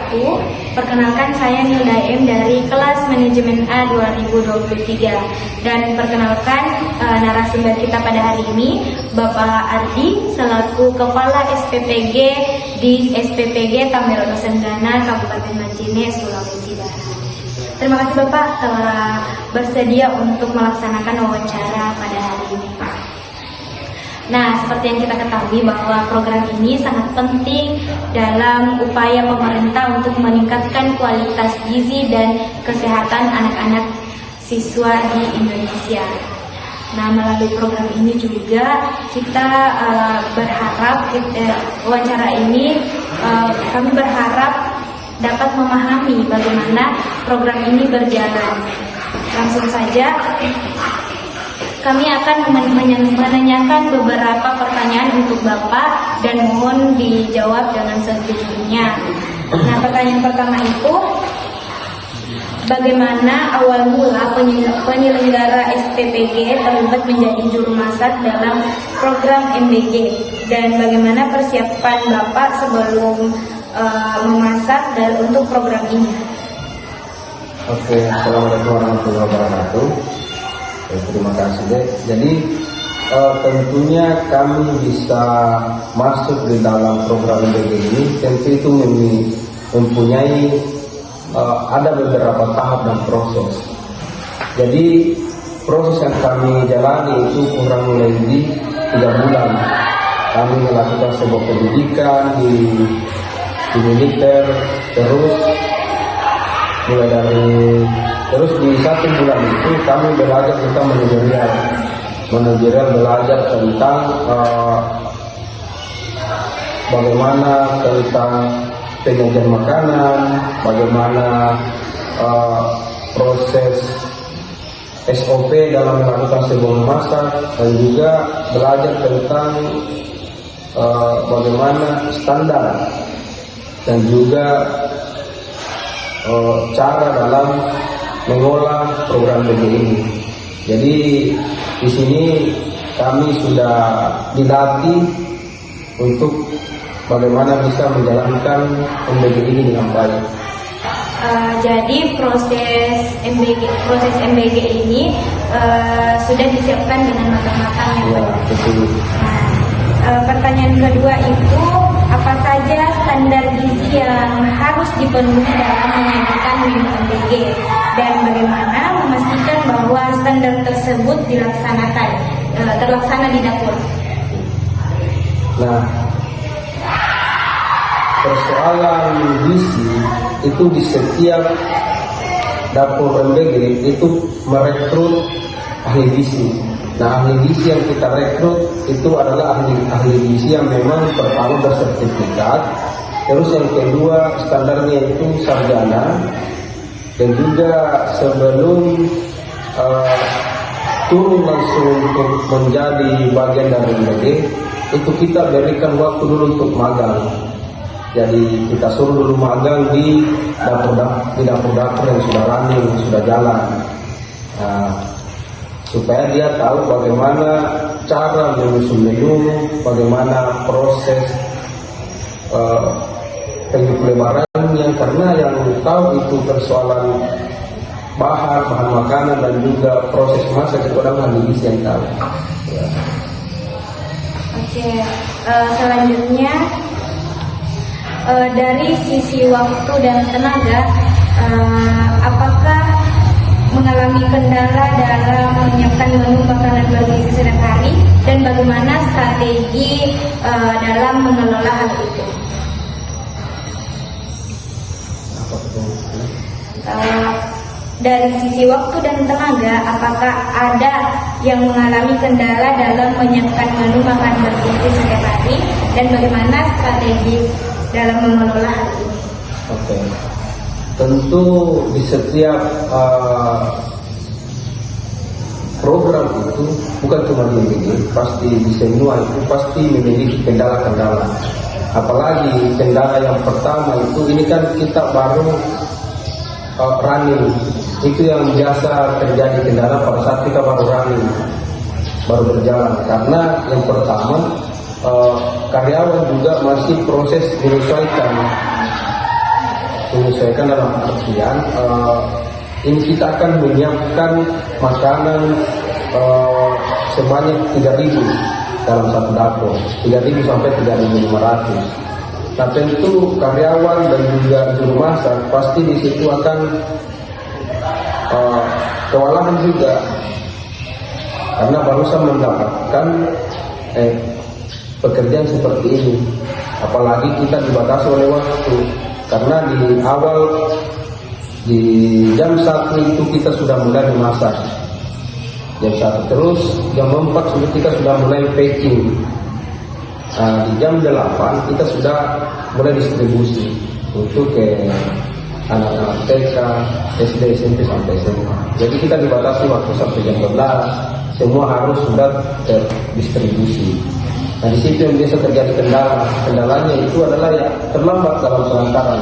wabarakatuh. Perkenalkan, saya Nilda M dari kelas Manajemen A 2023. Dan perkenalkan narasumber kita pada hari ini Bapak Ardi selaku Kepala SPPG di SPPG Tamberono Senggana, Kabupaten Majene, Sulawesi Barat. Terima kasih Bapak telah bersedia untuk melaksanakan wawancara pada hari ini. Nah, seperti yang kita ketahui bahwa program ini sangat penting dalam upaya pemerintah untuk meningkatkan kualitas gizi dan kesehatan anak-anak siswa di Indonesia. Nah, melalui program ini juga kita berharap wawancara ini kami berharap dapat memahami bagaimana program ini berjalan. Langsung saja kami akan menanyakan beberapa pertanyaan untuk Bapak dan mohon dijawab dengan sejujurnya. Nah, pertanyaan pertama itu, bagaimana awal mula penyelenggara SPPG terlibat menjadi juru masak dalam program MBG, dan bagaimana persiapan Bapak sebelum memasak dan untuk program ini? Oke, assalamualaikum warahmatullahi wabarakatuh. Terima kasih deh. Jadi tentunya kami bisa masuk di dalam program MBG ini tentu itu mempunyai ada beberapa tahap dan proses. Jadi proses yang kami jalani itu kurang lebih 3 bulan. Kami melakukan sebuah pendidikan di militer, terus mulai dari di 1 bulan itu kami belajar tentang manajerial, belajar tentang bagaimana tentang penyajian makanan, bagaimana proses SOP dalam melakukan sebuah masak, dan juga belajar tentang bagaimana standar dan juga cara dalam mengolah program MBG ini. Jadi di sini kami sudah dilatih untuk bagaimana bisa menjalankan MBG ini dengan baik. Jadi proses MBG ini sudah disiapkan dengan matang-matang ya. Betul. Nah, pertanyaan kedua itu, apa saja standar gizi yang harus dipenuhi dalam menyajikan menu MBG, dan bagaimana memastikan bahwa standar tersebut terlaksana di dapur? Nah, persoalan gizi itu di setiap dapur MBG itu merekrut ahli gizi. Nah, ahli gizi yang kita rekrut itu adalah ahli gizi yang memang pertama bersertifikat, terus yang kedua standarnya itu sarjana, dan juga sebelum turun langsung untuk menjadi bagian dari MBG itu kita berikan waktu dulu untuk magang. Jadi kita suruh dulu magang di dapur-dapur yang sudah running, sudah jalan. Nah, supaya dia tahu bagaimana cara menyusun menu, bagaimana proses pelebarannya, karena yang tahu itu persoalan bahan makanan dan juga proses masak itu adalah ahli gizi yang tahu. Ya. Oke, selanjutnya dari sisi waktu dan tenaga, apakah mengalami kendala dalam menyiapkan menu makanan bergizi setiap hari, dan bagaimana strategi dalam mengelola hal itu? Dari sisi waktu dan tenaga, apakah ada yang mengalami kendala dalam menyiapkan menu makanan bergizi setiap hari, dan bagaimana strategi dalam mengelola hal ini? Oke. Tentu di setiap program itu bukan cuma di MBG, pasti di semua itu pasti memiliki kendala-kendala. Apalagi kendala yang pertama itu, ini kan kita baru running, itu yang biasa terjadi kendala pada saat kita baru running, baru berjalan. Karena yang pertama karyawan juga masih proses menyesuaikan menyesuaikan dalam artian ini kita akan menyiapkan makanan sebanyak 3.000 dalam satu dapur, 3.000 sampai 3.500. Nah tentu karyawan dan juga juru masak pasti di situ akan kewalahan juga, karena barusan mendapatkan pekerjaan seperti ini. Apalagi kita dibatasi oleh waktu, karena di awal di jam 1 itu kita sudah mulai memasak, jam 1 terus jam 4 kita sudah mulai packing. Di jam 8 kita sudah mulai distribusi untuk ke anak-anak TK, SD, SMP sampai SMA. Jadi kita dibatasi waktu sampai jam 12, semua harus sudah terdistribusi. Nah di situ yang biasa terjadi kendala. Kendalanya itu adalah ya terlambat dalam pengantaran.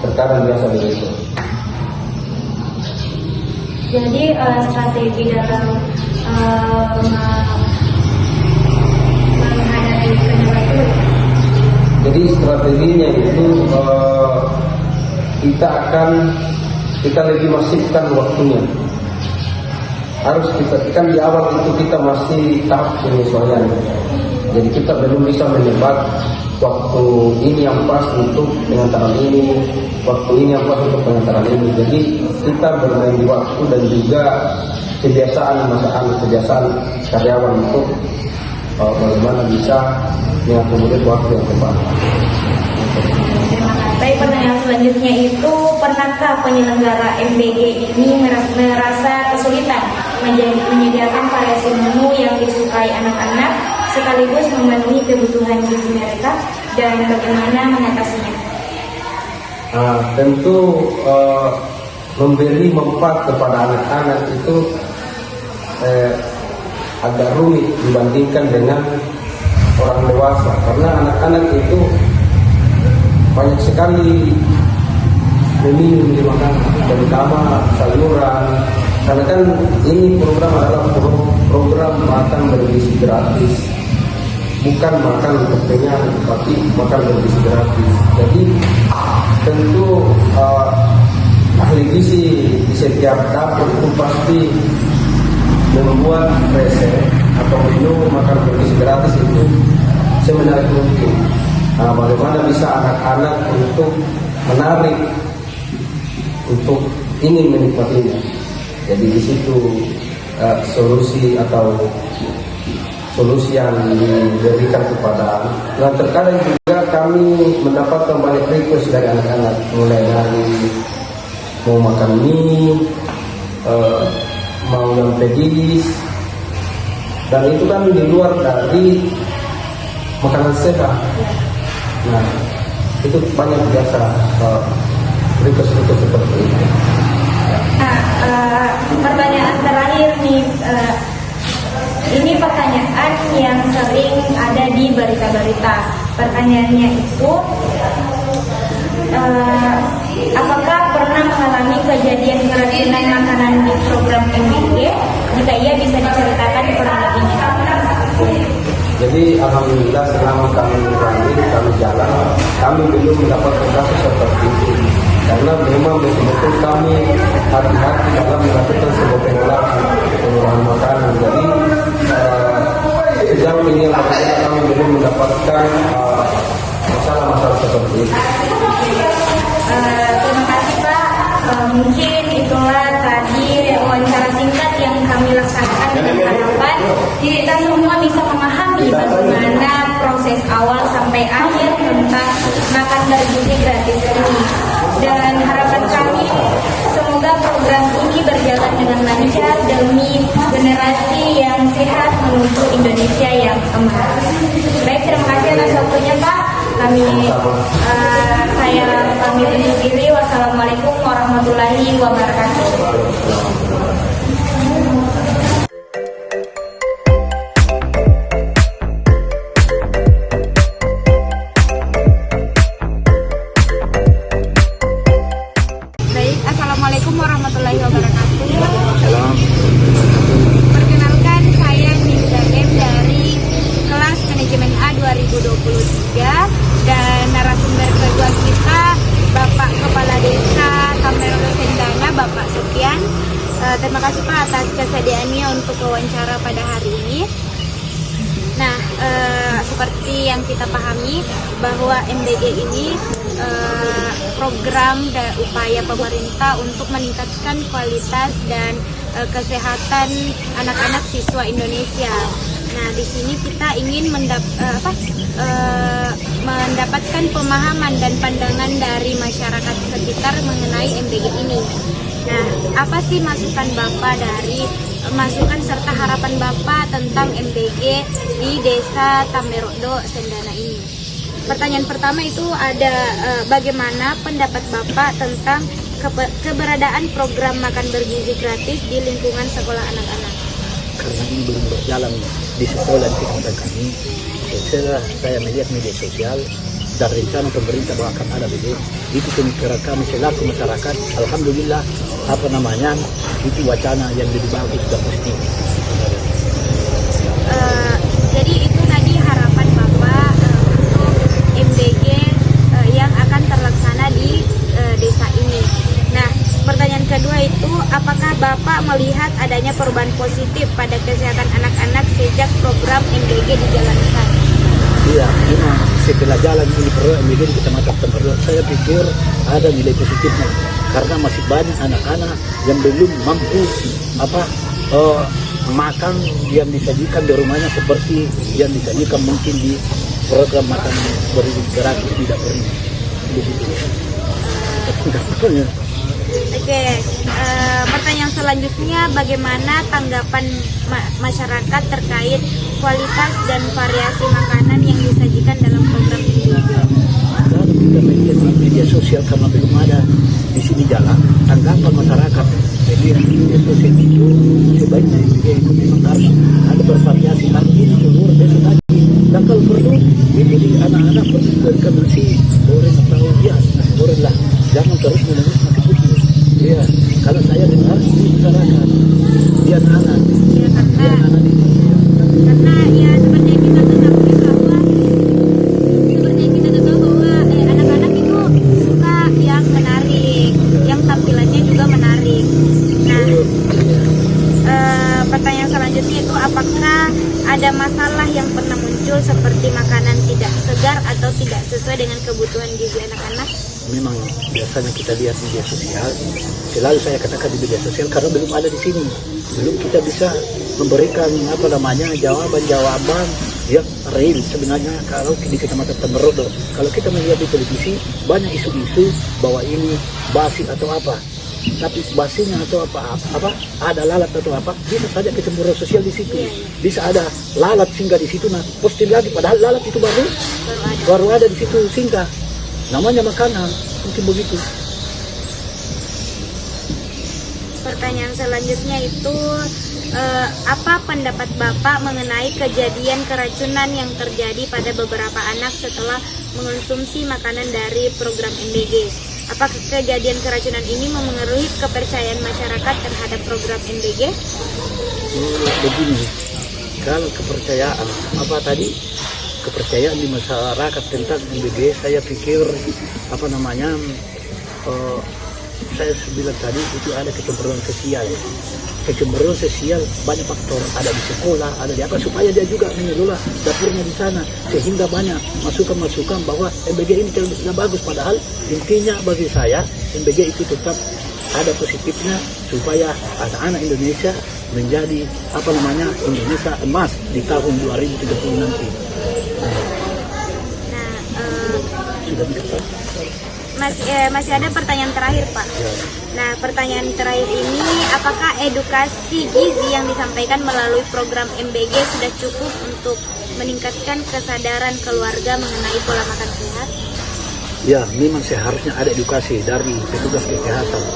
Terkadang biasa begitu. Jadi strategi dalam menghadapi kendala itu. Jadi strateginya itu kita lebih masifkan waktunya. Harus kita kan di awal itu kita masih tahap penyesuaian. Jadi kita belum bisa menebak waktu ini yang pas untuk pengantaran ini, waktu ini yang pas untuk pengantaran ini. Jadi kita bermain di waktu dan juga kebiasaan karyawan untuk bagaimana bisa mengakomodir waktu yang tepat. Baik, pertanyaan selanjutnya itu, pernahkah penyelenggara MBG ini merasa kesulitan menyediakan variasi menu yang disukai anak-anak sekaligus memenuhi kebutuhan gizi mereka, dan bagaimana mengatasinya? Tentu memberi manfaat kepada anak-anak itu agak rumit dibandingkan dengan orang dewasa, karena anak-anak itu banyak sekali meminum di makanan, terutama sayuran. Karena kan ini program adalah program makan bergizi gratis, bukan makan untuk kenyang, tapi makan bergizi gratis. Jadi tentu ahli gizi di setiap dapur itu pasti membuat resep atau menu makan bergizi gratis itu semenarik mungkin. Bagaimana bisa anak-anak untuk menarik untuk ingin menikmatinya. Jadi di situ solusi yang diberikan kepada. Nah terkadang juga kami mendapatkan banyak request dari anak-anak, mulai dari mau makan mie, mau yang pedis, dan itu kan di luar dari makanan sehat. Nah itu banyak biasa request seperti itu. Pertanyaan terakhir nih, ini pertanyaan yang sering ada di berita-berita. Pertanyaannya itu, apakah pernah mengalami kejadian keracunan makanan di program MBG? Jika iya, bisa diceritakan kronologinya. Jadi alhamdulillah selama kami jalan, kami belum mendapatkan kasus seperti itu. Karena memang betul-betul kami hati-hati dalam melakukan sebuah pengolahan makanan. Jadi sejauh ini kami belum mendapatkan masalah-masalah seperti itu. Terima kasih Pak. Mungkin itulah tadi wawancara singkat yang kami laksanakan dengan harapan kita semua bisa memahami bagaimana proses awal sampai akhir tentang makan bergizi gratis ini. Dan harapan kami semoga program ini berjalan dengan lancar demi generasi yang sehat menuju Indonesia yang emas. Baik, terima kasih atas waktunya Pak. Saya pamit undur diri. Wassalamualaikum warahmatullahi wabarakatuh. Assalamualaikum warahmatullahi wabarakatuh. Perkenalkan, saya Nisa M dari kelas manajemen A 2023, dan narasumber kedua kita Bapak Kepala Desa Tamerodo Sendana, Bapak Sofian. Terima kasih Pak atas kesediaannya untuk wawancara pada hari ini. Nah, seperti yang kita pahami bahwa MBG ini program dan upaya pemerintah untuk meningkatkan kualitas dan kesehatan anak-anak siswa Indonesia. Nah, di sini kita ingin mendapatkan pemahaman dan pandangan dari masyarakat sekitar mengenai MBG ini. Nah, apa sih masukan Bapak masukan serta harapan Bapak tentang MBG di Desa Tamerodo Sendana ini? Pertanyaan pertama itu ada bagaimana pendapat Bapak tentang keberadaan program makan bergizi gratis di lingkungan sekolah anak-anak? Karena ini belum berjalan di sekolah di kota kami, setelah saya melihat media sosial dan rencana pemerintah bahwa akan ada begitu, itu pemikiran kami selaku masyarakat. Alhamdulillah, itu wacana yang lebih bagus dan positif. Jadi itu tadi harapan Bapak untuk MBG yang akan terlaksana di desa ini. Nah, pertanyaan kedua itu, apakah Bapak melihat adanya perubahan positif pada kesehatan anak-anak sejak program MBG dijalankan? Iya, memang setelah jalan ini program MBG di Kecamatan Tamerodo, saya pikir ada nilai positifnya. Karena masih banyak anak-anak yang belum mampu makan yang disajikan di rumahnya seperti yang disajikan mungkin di program makan bergizi gratis tidak pernah. Oke, pertanyaan selanjutnya, bagaimana tanggapan masyarakat terkait kualitas dan variasi makanan yang disajikan dalam program ini? Kalau kita melihat di media sosial karena belum ada di sini jalan, tanggapan masyarakat jadi media sosial itu sebaiknya itu memang harus ada bervariasi, harus ini telur besok lagi, dan kalau perlu jadi anak-anak perlu diberikan nasi goreng atau nasi goreng lah, jangan terus menerus nasi putih. Iya, kalau saya dengar di masyarakat, di anak-anak, karena ya seperti yang kita ketahui bahwa anak-anak itu suka yang menarik, yang tampilannya juga menarik. Nah, pertanyaan selanjutnya itu, apakah ada masalah yang pernah muncul seperti makanan tidak segar atau tidak sesuai dengan kebutuhan gizi anak-anak? Memang biasanya kita lihat di media sosial, selalu saya katakan di media sosial karena belum ada di sini, belum kita bisa memberikan jawaban-jawaban yang real sebenarnya. Kalau di Kecamatan Tamerodo, kalau kita melihat di televisi banyak isu-isu bahwa ini basi atau apa, tapi basinya atau apa ada lalat atau apa, bisa saja kecemburuan sosial di situ, bisa ada lalat singgah di situ, nah posting lagi padahal lalat itu baru ada di situ singgah. Namanya makanan, mungkin begitu. Pertanyaan selanjutnya itu, apa pendapat Bapak mengenai kejadian keracunan yang terjadi pada beberapa anak setelah mengonsumsi makanan dari program MBG? Apakah kejadian keracunan ini memengaruhi kepercayaan masyarakat terhadap program MBG? Begini, kalau kepercayaan kepercayaan di masyarakat tentang MBG, saya pikir saya bilang tadi itu ada kecemburuan sosial. Kecemburuan sosial banyak faktor, ada di sekolah, ada di apa, supaya dia juga mengelola dapurnya di sana, sehingga banyak masukan-masukan bahwa MBG ini tidak bagus. Padahal intinya bagi saya MBG itu tetap ada positifnya supaya anak-anak Indonesia menjadi Indonesia emas di tahun 2030 nanti. Masih ada pertanyaan terakhir, Pak. Nah, pertanyaan terakhir ini, apakah edukasi gizi yang disampaikan melalui program MBG sudah cukup untuk meningkatkan kesadaran keluarga mengenai pola makan sehat? Ya, memang seharusnya ada edukasi dari petugas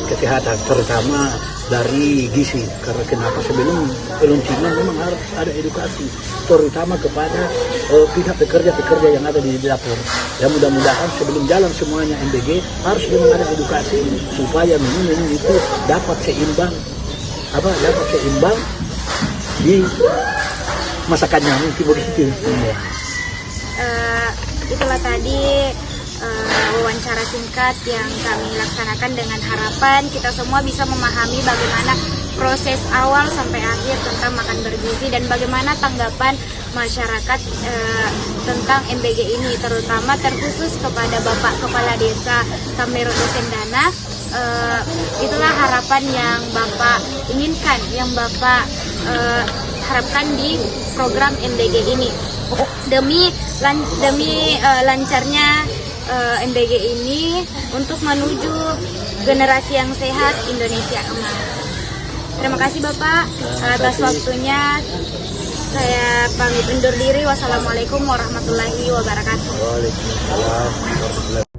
kesehatan, terutama dari gizi. Karena kenapa sebelum peluncuran memang harus ada edukasi, terutama kepada pihak pekerja yang ada di dapur. Ya, mudah-mudahan sebelum jalan semuanya MBG harus memang ada edukasi supaya menu itu dapat seimbang di masakannya, mungkin begitu. Itulah tadi wawancara singkat yang kami laksanakan dengan harapan kita semua bisa memahami bagaimana proses awal sampai akhir tentang makan bergizi dan bagaimana tanggapan masyarakat tentang MBG ini, terutama terkhusus kepada Bapak Kepala Desa Kameroto Sendana. Itulah harapan yang Bapak inginkan, yang Bapak harapkan di program MBG ini demi lancarnya MBG ini untuk menuju generasi yang sehat Indonesia emas. Terima kasih Bapak atas waktunya. Saya pamit undur diri. Wassalamualaikum warahmatullahi wabarakatuh. Waalaikumsalam warahmatullahi